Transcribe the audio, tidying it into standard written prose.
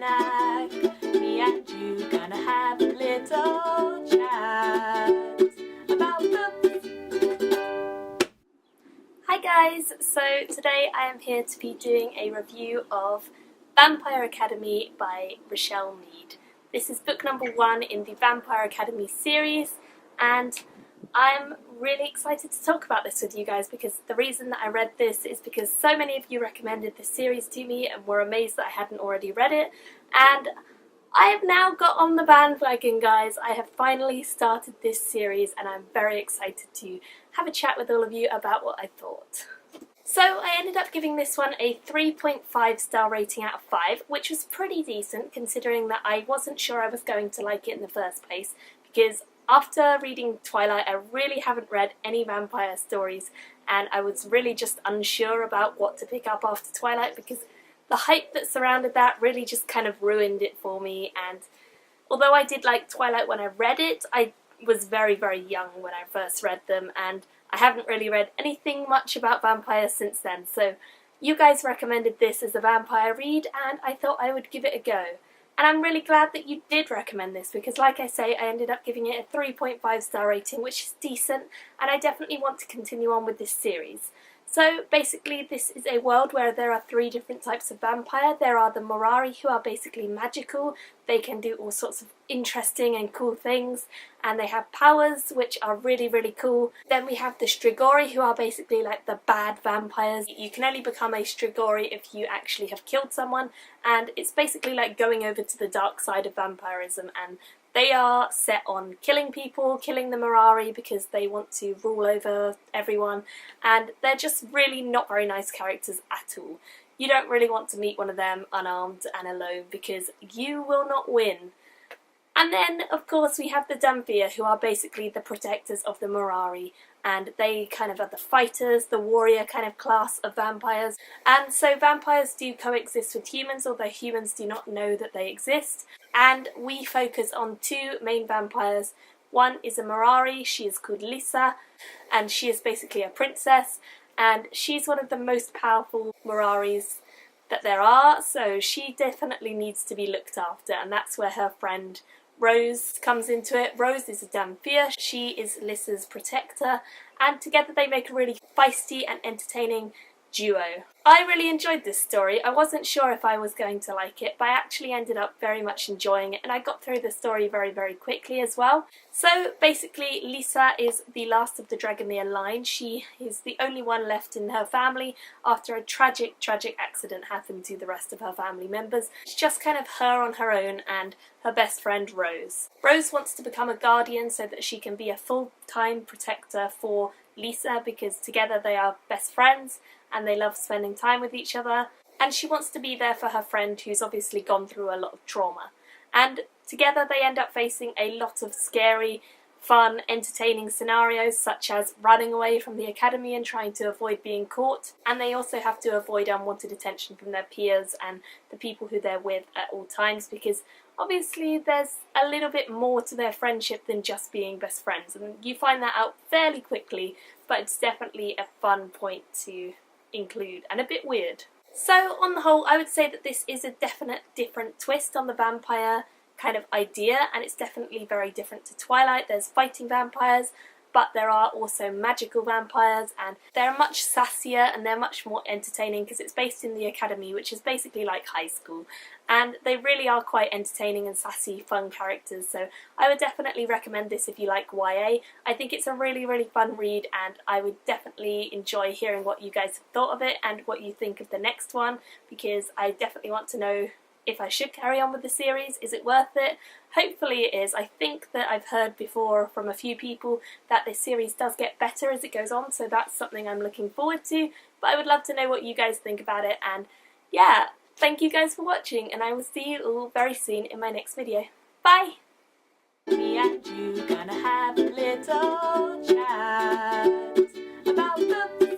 snack. Me and you gonna have a little chat about books. Hi guys, so today I am here to be doing a review of Vampire Academy by Richelle Mead. This is book number 1 in the Vampire Academy series, and I'm really excited to talk about this with you guys because the reason that I read this is because so many of you recommended this series to me and were amazed that I hadn't already read it, and I have now got on the bandwagon, guys. I have finally started this series and I'm very excited to have a chat with all of you about what I thought. So I ended up giving this one a 3.5 star rating out of 5, which was pretty decent considering that I wasn't sure I was going to like it in the first place, because after reading Twilight I really haven't read any vampire stories and I was really just unsure about what to pick up after Twilight because the hype that surrounded that really just kind of ruined it for me. And although I did like Twilight when I read it, I was very, very young when I first read them and I haven't really read anything much about vampires since then. So you guys recommended this as a vampire read and I thought I would give it a go. And I'm really glad that you did recommend this because, like I say, I ended up giving it a 3.5 star rating, which is decent, and I definitely want to continue on with this series. So basically this is a world where there are 3 different types of vampire. There are the Morari, who are basically magical. They can do all sorts of interesting and cool things, and they have powers which are really, really cool. Then we have the Strigoi, who are basically like the bad vampires. You can only become a Strigoi if you actually have killed someone, and it's basically like going over to the dark side of vampirism, and they are set on killing people, killing the Morari because they want to rule over everyone, and they're just really not very nice characters at all. You don't really want to meet one of them unarmed and alone because you will not win. And then, of course, we have the Dhampir, who are basically the protectors of the Morari, and they kind of are the fighters, the warrior kind of class of vampires. And so vampires do coexist with humans, although humans do not know that they exist. And we focus on 2 main vampires. One is a Morari. She is called Lisa, and she is basically a princess, and she's one of the most powerful Moraris that there are, so she definitely needs to be looked after, and that's where her friend Rose comes into it. Rose is a Dhampir, she is Lissa's protector, and together they make a really feisty and entertaining duo. I really enjoyed this story. I wasn't sure if I was going to like it, but I actually ended up very much enjoying it, and I got through the story very, very quickly as well. So basically Lisa is the last of the Dragomir line. She is the only one left in her family after a tragic, tragic accident happened to the rest of her family members. It's just kind of her on her own and her best friend Rose. Rose wants to become a guardian so that she can be a full-time protector for Lisa because together they are best friends and they love spending time with each other, and she wants to be there for her friend who's obviously gone through a lot of trauma. And together they end up facing a lot of scary, fun, entertaining scenarios such as running away from the academy and trying to avoid being caught, and they also have to avoid unwanted attention from their peers and the people who they're with at all times because obviously there's a little bit more to their friendship than just being best friends, and you find that out fairly quickly, but it's definitely a fun point to include and a bit weird. So on the whole I would say that this is a definite different twist on the vampire kind of idea, and it's definitely very different to Twilight. There's fighting vampires, but there are also magical vampires, and they're much sassier and they're much more entertaining because it's based in the academy, which is basically like high school, and they really are quite entertaining and sassy, fun characters. So I would definitely recommend this if you like YA. I think it's a really, really fun read, and I would definitely enjoy hearing what you guys have thought of it and what you think of the next one, because I definitely want to know if I should carry on with the series. Is it worth it? Hopefully it is. I think that I've heard before from a few people that this series does get better as it goes on, so that's something I'm looking forward to, but I would love to know what you guys think about it. And yeah, thank you guys for watching, and I will see you all very soon in my next video. Bye! Me and you gonna have a little chat about books.